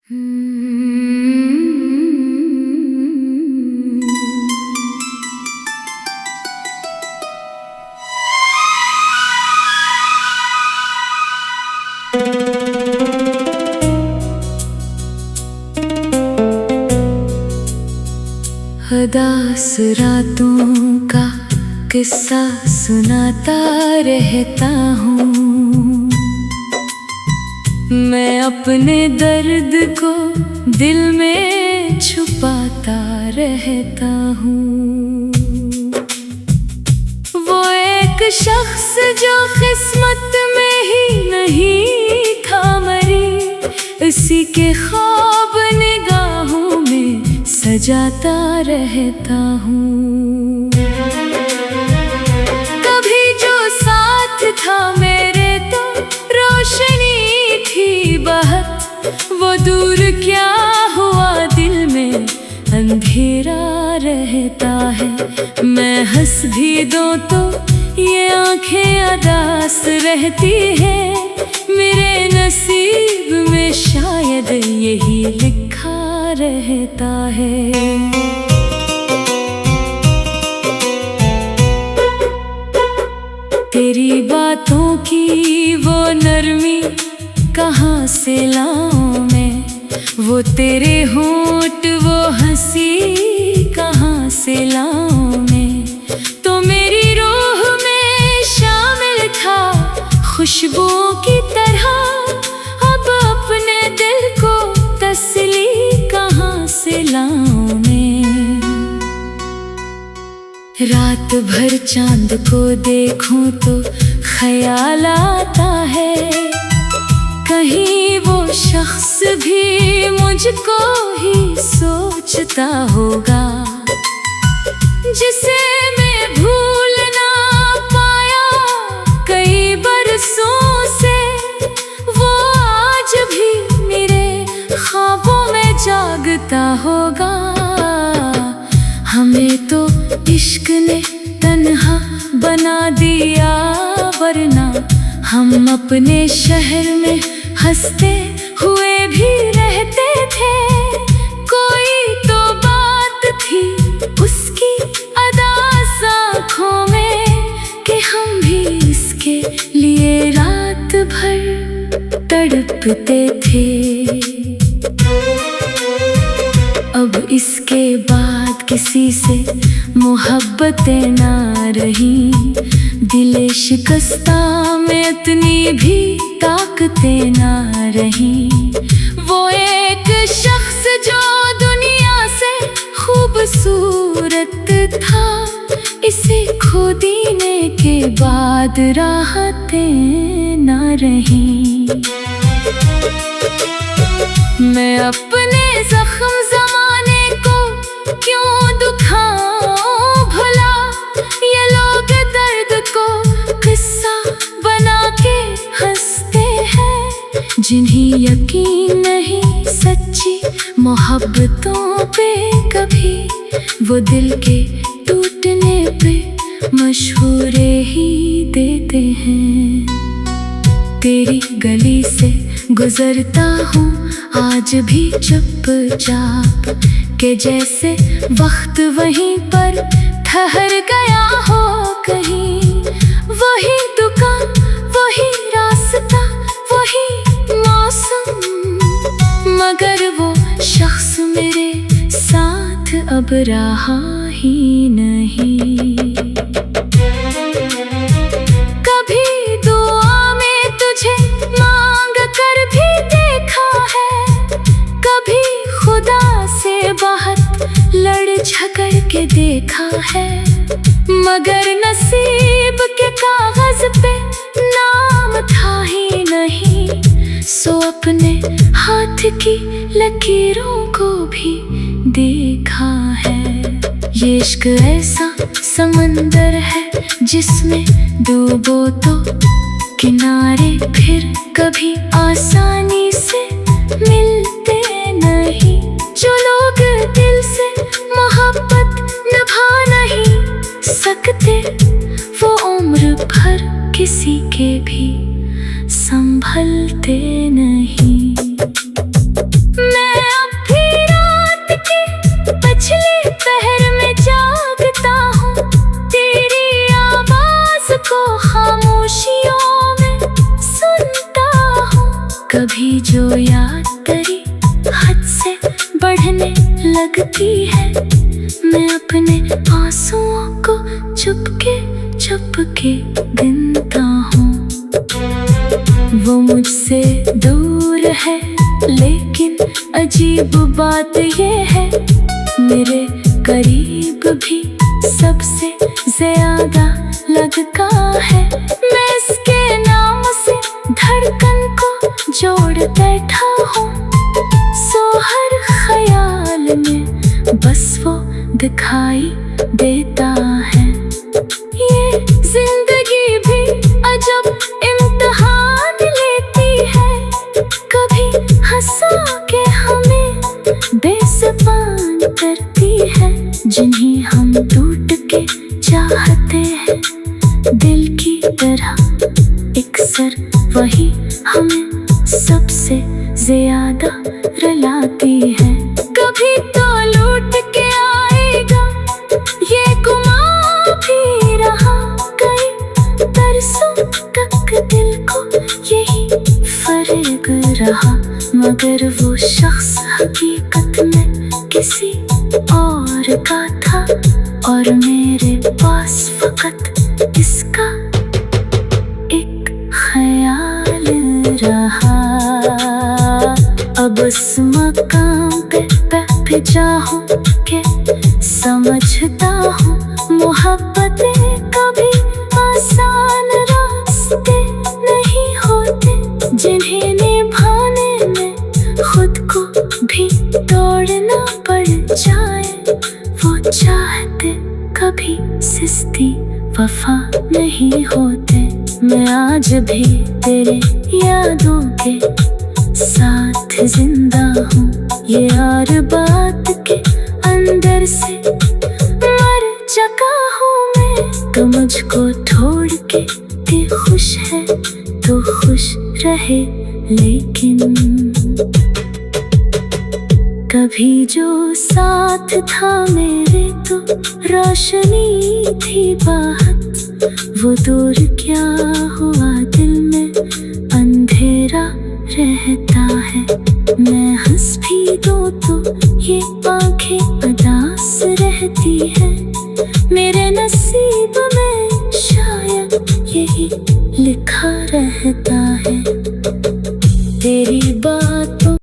उदास रातों का किस्सा सुनाता रहता हूँ। मैं अपने दर्द को दिल में छुपाता रहता हूँ। वो एक शख्स जो किस्मत में ही नहीं था मरी, इसी के ख्वाब निगाहों में सजाता रहता हूँ। कभी जो साथ था मेरे तो रोशनी थी बहुत, वो दूर क्या हुआ दिल में अंधेरा रहता है। मैं हंस भी दूं तो ये आंखें अदास रहती है। मेरे नसीब में शायद यही लिखा रहता है। तेरी बातों की वो नरमी कहाँ से लाऊं मैं, वो तेरे होंठ वो हंसी कहाँ से लाऊं मैं। तो मेरी रूह में शामिल था खुशबुओं की तरह, अब अपने दिल को तसली कहाँ से लाऊं मैं। रात भर चांद को देखूं तो ख्याल आता है, कहीं वो शख्स भी मुझको ही सोचता होगा, जिसे मैं भूल ना पाया कई बरसों से। वो आज भी मेरे ख्वाबों में जागता होगा। हमें तो इश्क ने तन्हा बना दिया, वरना हम अपने शहर में हंसते हुए भी रहते थे। कोई तो बात थी उसकी अदास आँखों में कि हम भी इसके लिए रात भर तड़पते थे। अब इसके बाद किसी से मोहब्बतें ना रही, दिल शिकस्ता में इतनी भी ताकतें ना रही। वो एक शख्स जो दुनिया से खूबसूरत था, इसे खो देने के बाद राहतें ना रही। मैं अपने जख्म ज़माने को क्यों दुखाऊं भला, ये लोग दर्द को किस्सा बना के हंसते हैं। जिन्हें यकीन नहीं सच्ची मोहब्बतों पे कभी, वो दिल के टूटने पे मशहूरे ही देते हैं। तेरी गली से गुजरता हूँ आज भी चुपचाप, के जैसे वक्त वहीं पर ठहर गया हो कहीं। वही दुकान वही रास्ता वही मौसम, मगर वो शख्स मेरे साथ अब रहा ही नहीं। कभी दुआ में तुझे मांग कर भी देखा है, कभी खुदा से बहुत लड़ झगड़ के देखा है, मगर नसीब के कागज पे नाम था ही नहीं। सो अपने हाथ की लकीरों को भी देखा है। ये इश्क ऐसा समंदर है जिसमें डूबो तो किनारे फिर कभी आसानी से मिलते नहीं। जो लोग दिल से मोहब्बत निभा नहीं सकते, वो उम्र भर किसी के भी संभलते नहीं। याद तेरी हद से बढ़ने लगती है। मैं अपने आंसुओं को चुपके चुपके गिनता हूँ। वो मुझसे दूर है लेकिन अजीब बात ये है, मेरे करीब भी सबसे ज्यादा लगता है। मैं इसके नाम से धड़कन को जोड़ बैठा हूँ, सो हर ख्याल में बस वो दिखाई देता है। ये जिंदगी भी अजब इम्तिहान लेती है, कभी हंसा के हमें बेज़ुबान करती है। जिन्हें हम टूट के चाहते हैं दिल की तरह अक्सर वही हमें सबसे ज्यादा रुलाती है। कभी तो लूट के आएगा ये गुमा भी रहा, कई बरसों तक दिल को यही फर्क रहा। मगर वो शख्स हकीकत में किसी और का था और मेरे पास फकत इसका एक ख्याल रहा। अब उस मकाम पे पहुंचा हूँ कि समझता हूँ मोहब्बतें कभी आसान रास्ते नहीं होते, जिन्हें निभाने में खुद को भी तोड़ना पड़ जाए। वो चाहते कभी सिस्ती वफा नहीं होते। मैं आज भी तेरे यादों के साथ जिंदा हूँ, ये यार बात के अंदर से मर चुका हूँ मैं। तो मुझको छोड़ के खुश है तो खुश रहे, लेकिन कभी जो साथ था मेरे तो रोशनी थी बाहर, वो दूर क्या हुआ दिल में अंधेरा रहता है। मैं हंस भी दूँ तो ये आंखें उदास रहती है, मेरे नसीब में शायद यही लिखा रहता है। तेरी बातों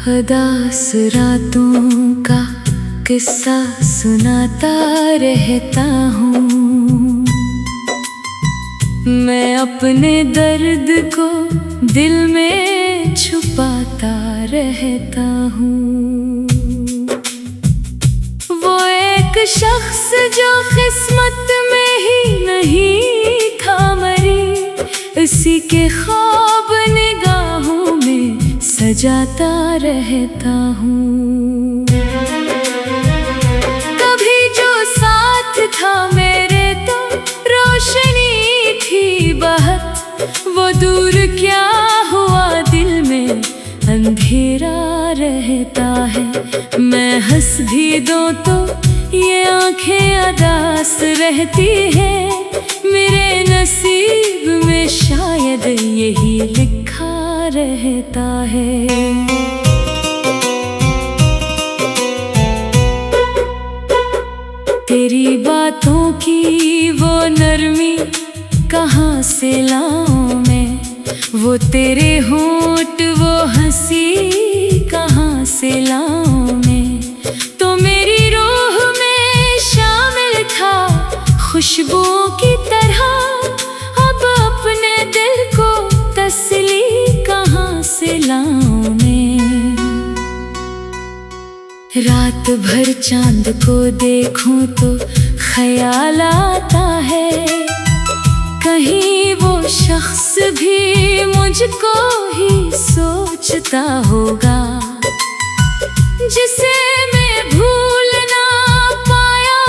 उदास रातों का किस्सा सुनाता रहता हूँ, मैं अपने दर्द को दिल में छुपाता रहता हूँ। वो एक शख्स जो किस्मत में ही नहीं था मरी, इसी के ख्वाब निगाहों में सजाता रहता हूँ। कभी जो साथ था मेरे तो रोशनी थी बहुत, वो दूर क्या हुआ दिल में अंधेरा रहता है। मैं हंस भी दूँ तो ये आंखें उदास रहती है, मेरे नसीब में शायद यही लिखा रहता है। तेरी बातों की वो नरमी कहाँ से लाऊं मैं, वो तेरे होंठ वो हंसी कहाँ से लाऊं मैं। तो मेरी रूह में शामिल था खुशबुओं की तरह, अब अपने दिल को तसली कहाँ से लाऊं मैं। रात भर चांद को देखूं तो ख्याल आता है, कहीं वो शख्स भी मुझको ही सोचता होगा, जिसे मैं भूल ना पाया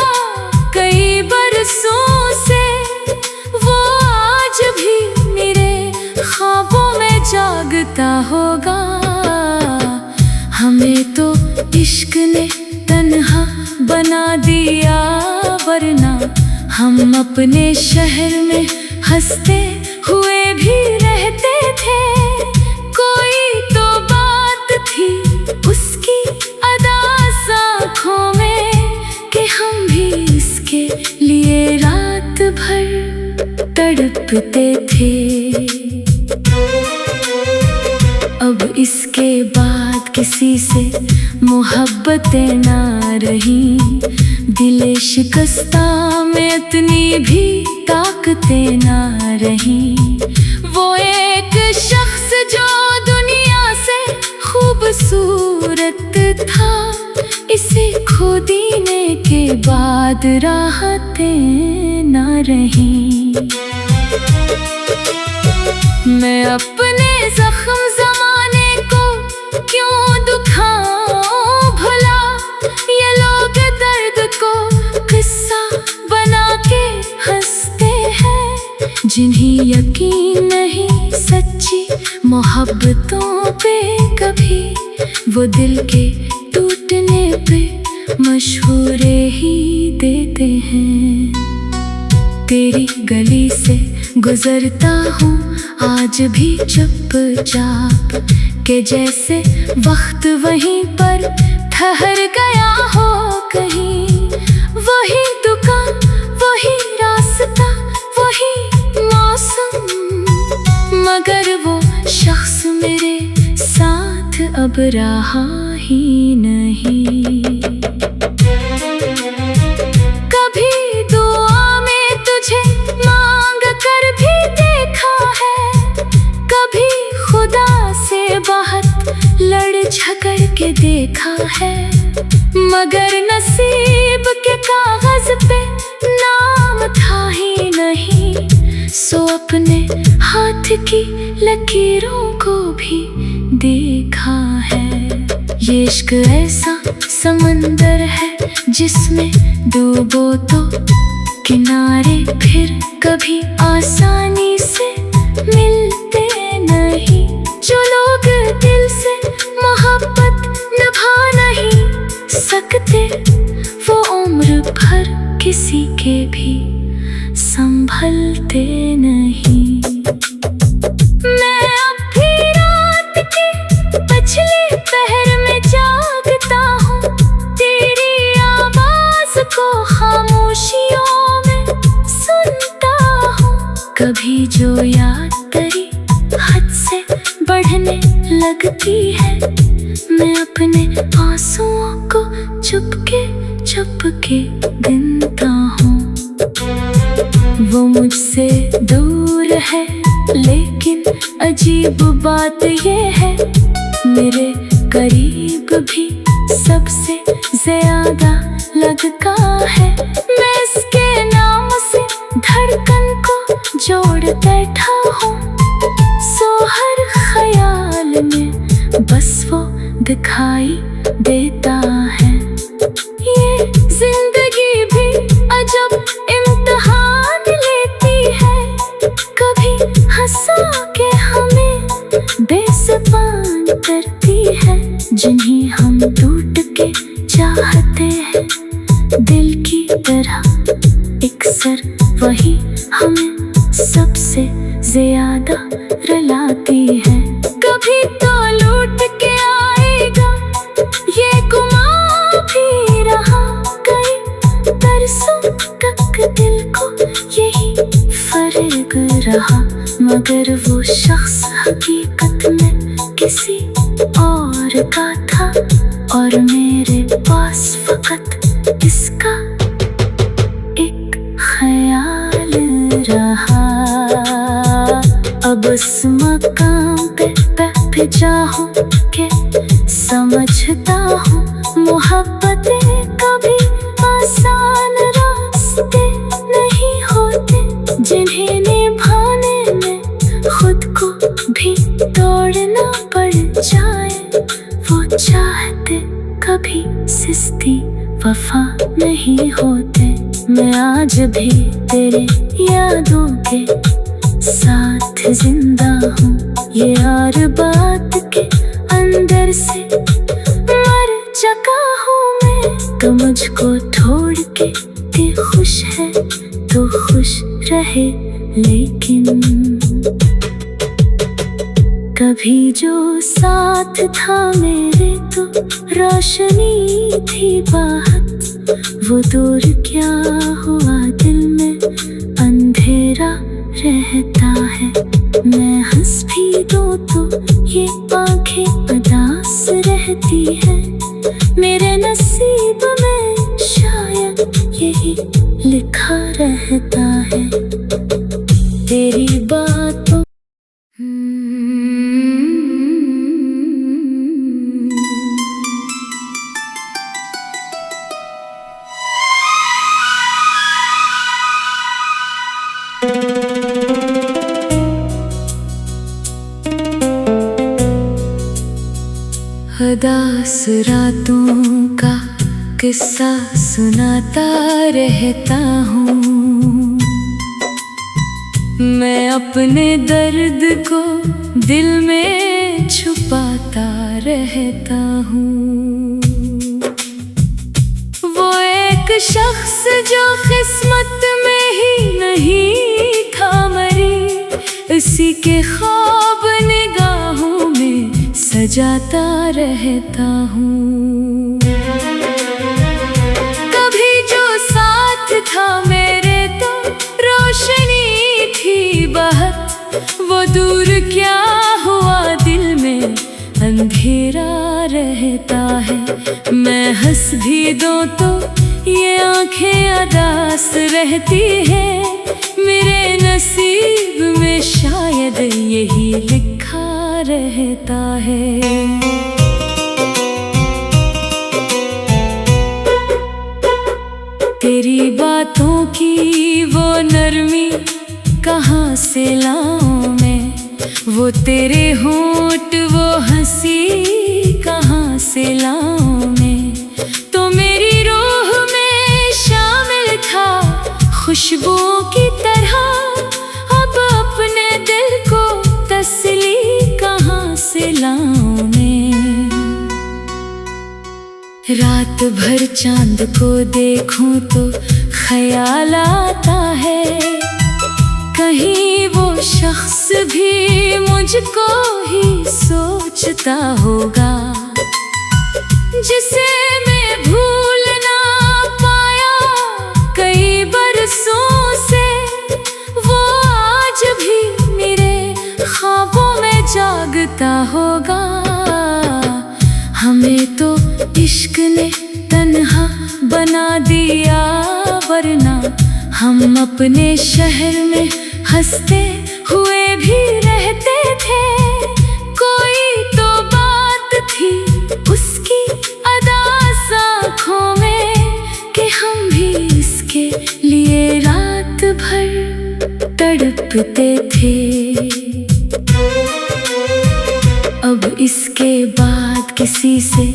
कई बरसों से। वो आज भी मेरे आता होगा। हमें तो इश्क ने तन्हा बना दिया, वरना हम अपने शहर में हंसते हुए भी रहते थे। कोई तो बात थी उसकी अदास आँखों में कि हम भी इसके लिए रात भर तड़पते थे। अब इसके बाद किसी से मोहब्बतें ना रही, दिले शिकस्ता में इतनी भी ताकतें ना रही। वो एक शख्स जो दुनिया से खूबसूरत था, इसे खो देने के बाद राहतें ना रही। मैं अपने जख्म ज़माने को क्यों दुखाऊं भला, ये लोग दर्द को किस्सा बना के हंसते हैं। जिन्हें यकीन नहीं सच्ची मोहब्बतों पे कभी, वो दिल के टूटने पे मशहूरे ही देते हैं। तेरी गली से गुजरता हूँ आज भी चुपचाप, के जैसे वक्त वहीं पर ठहर गया हो कहीं। वही दुकान, वही रास्ता, वही मौसम, मगर वो शख्स मेरे साथ अब रहा ही नहीं। कभी दुआ में तुझे मांग कर भी देखा है, कभी खुदा से बहुत लड़ झगड़ के देखा है, मगर नसीब के कागज पे नाम था ही नहीं। सो अपने हाथ की लकीरों को भी देखा है। ये इश्क ऐसा समंदर है जिसमें डूबो तो किनारे फिर कभी आसानी से मिलते नहीं। जो लोग दिल से मोहब्बत निभा नहीं सकते, वो उम्र भर किसी के भी संभलते नहीं। मैं अब भी रात के पछले पहर में जागता हूँ, तेरी आवाज को खामोशियों में सुनता हूँ। कभी जो याद तेरी हद से बढ़ने लगती है, मैं अपने आंसुओं को चुपके चुपके गिनता हूँ। वो मुझसे दूर है लेकिन अजीब बात ये है, मेरे करीब भी सबसे ज्यादा लगता है। मैं इसके नाम से धड़कन को जोड़ बैठा हूँ, सो हर ख्याल में बस वो दिखाई देता है। ये जिंदगी भी अजब इम्तिहान लेती है, कभी हंसा के हमें बेज़ुबान करती है। जिन्हें हम टूट के चाहते हैं दिल की तरह इकसर, वही हमें सबसे ज्यादा रुलाती है। कभी तो लूट के आएगा ये गुमां भी रहा, कई बरसों तक दिल को यही फर्क रहा, मगर वो शख्स हकीकत में किसी और का था और मेरे पास फकत इसका एक ख्याल रहा। अब उस मकाम पे बैठा हूँ के समझता हूँ मोहब्बतें कभी आसान रास्ते नहीं होते, जिन्हें निभाने में खुद को भी तोड़ना पड़ जाए। वो चाहते कभी सिस्ती वफा नहीं होते। मैं आज भी तेरे यादों के साथ जिंदा हूँ। ये हर बात के अंदर से मर चुका हूँ मैं। तो मुझको छोड़ के ते खुश है तो खुश रहे, लेकिन कभी जो साथ था मेरे तो रोशनी थी बाहर। वो दूर क्या हुआ, दिल में अंधेरा रहता है। मैं हंस भी दूँ तो ये आंखें उदास रहती है। मेरे नसीब में शायद यही लिखा रहता है। तेरी बातों उदास रातों का किस्सा सुनाता रहता हूँ। मैं अपने दर्द को दिल में छुपाता रहता हूँ। वो एक शख्स जो किस्मत में ही नहीं था मरी, उसी के ख्वाब निगाहों में सजाता रहता हूँ। कभी जो साथ था मेरे तो रोशनी थी बहुत। वो दूर क्या हुआ, दिल में अंधेरा रहता है। मैं हंस भी दूँ तो ये आंखें उदास रहती है। मेरे नसीब में शायद यही लिखा रहता है। तेरी बातों की वो नरमी कहाँ से लाऊं मैं, वो तेरे होंठ वो हंसी कहाँ से लाऊं मैं। तो मेरी रूह में शामिल था खुशबुओं की तरह, अब अपने दिल को तसली कहाँ से लाऊं मैं। रात भर चांद को देखूं तो ख्याल आता है, कहीं वो शख्स भी मुझको ही सोचता होगा, जिसे मैं भूल ना पाया कई बरसों से। वो आज भी मेरे ख्वाबों में जागता होगा। हमें तो इश्क ने तन्हा बना दिया, वरना हम अपने शहर में हंसते हुए भी रहते थे। कोई तो बात थी उसकी अदास आँखों में कि हम भी इसके लिए रात भर तड़पते थे। अब इसके बाद किसी से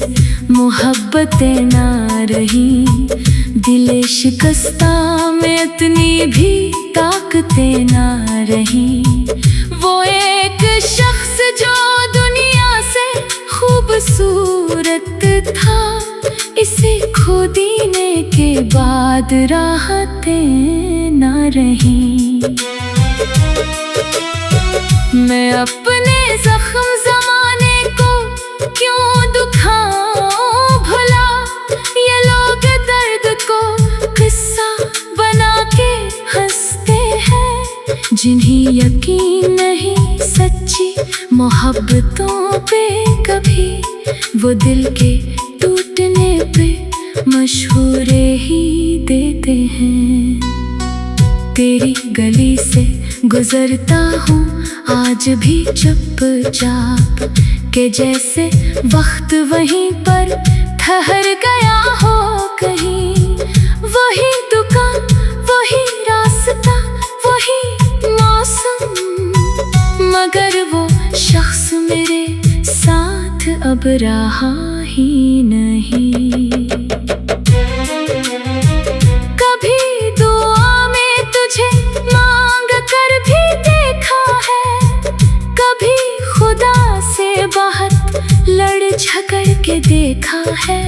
मोहब्बतें ना रही, दिले शिकस्ता में इतनी भी ताकतें ना रही। वो एक शख्स जो दुनिया से खूबसूरत था, इसे खो देने के बाद राहतें ना रही। मैं अपने जख्म ज़माने को क्यों दुखाऊं भला, ये लोग दर्द को किस्सा बना के हंसते हैं। जिन्हें यकीन नहीं सच्ची मोहब्बतों पे कभी, वो दिल के टूटने पे मशहूरे ही देते हैं। तेरी गली से गुजरता हूँ आज भी चुपचाप, के जैसे वक्त वहीं पर ठहर गया हो कहीं। वही दुकान, वही रास्ता, वही मौसम, मगर वो शख्स मेरे साथ अब रहा ही नहीं। कभी दुआ में तुझे मांग कर भी देखा है, कभी झगड़ के देखा है,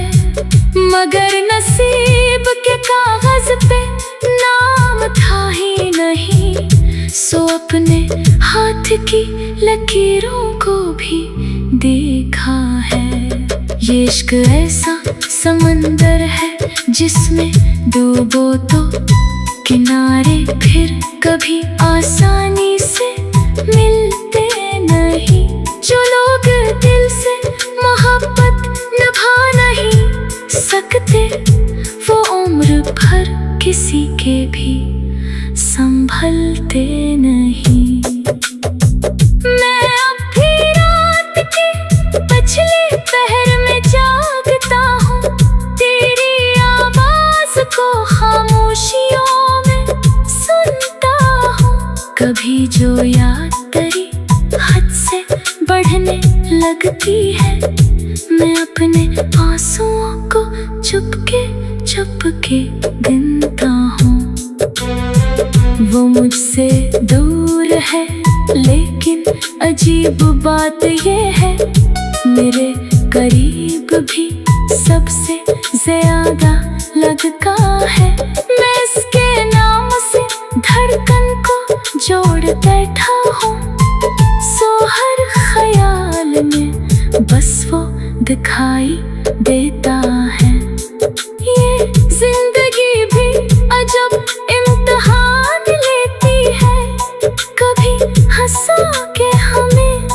मगर नसीब के कागज पे नाम था ही नहीं। सो अपने हाथ की लकीरों को भी देखा है। ये इश्क ऐसा समंदर है जिसमें डूबो तो किनारे फिर कभी आसानी से मिलते नहीं। जो लोग दिल से मोहब्बत निभा नहीं सकते, वो उम्र भर किसी के भी संभलते नहीं। मैं अब भी रात के पिछले पहर में जागता हूँ, तेरी आवाज को खामोशियों में सुनता हूँ। कभी जो याद तेरी हद से बढ़ने लगती है, मैं अपने आंसुओं को चुपके चुपके गिनता हूँ। वो मुझसे दूर है लेकिन अजीब बात ये है, मेरे करीब भी सबसे ज्यादा लगता है। मैं इसके नाम से धड़कन को जोड़ बैठा हूँ, सो हर ख्याल में बस वो दिखाई देता है। ये जिंदगी भी अजब इम्तिहान लेती है, कभी हंसा के हमें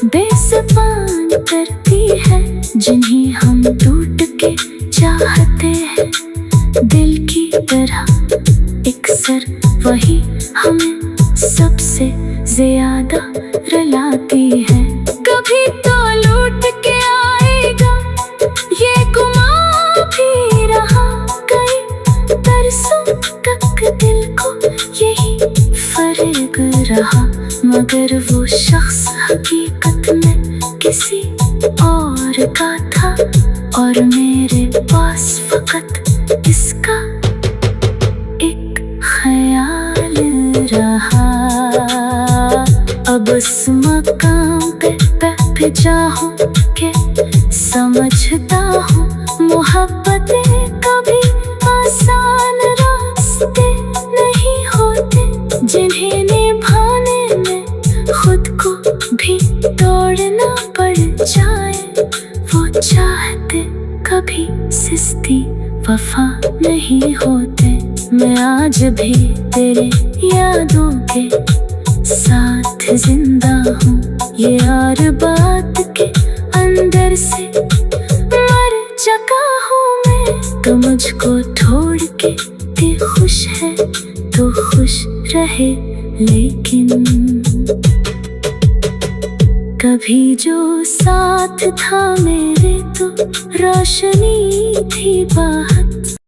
बेज़ुबान करती है। जिन्हें हम टूट के चाहते हैं दिल की तरह, अक्सर वही हमें सबसे ज्यादा रुलाती है। कभी तो लूट के आएगा ये गुमान भी रहा, कई बरसों तक दिल को यही फर्क रहा। मगर वो शख्स हकीकत में किसी और का था, और मेरे पास फकत इसका एक ख्याल रहा। अब उस मकाम पे पहुंचा हूँ के समझता हूँ, मोहब्बतें कभी आसान रास्ते नहीं होते। जिन्हें निभाने में खुद को भी तोड़ना पड़ जाए, वो चाहते कभी सिस्ती वफा नहीं होते। मैं आज भी तेरे यादों के साथ जिंदा हूँ, ये हर बात के अंदर से मर चुका हूँ मैं। तो मुझको छोड़ के ते खुश है तो खुश रहे, लेकिन कभी जो साथ था मेरे तो रोशनी थी बाहर।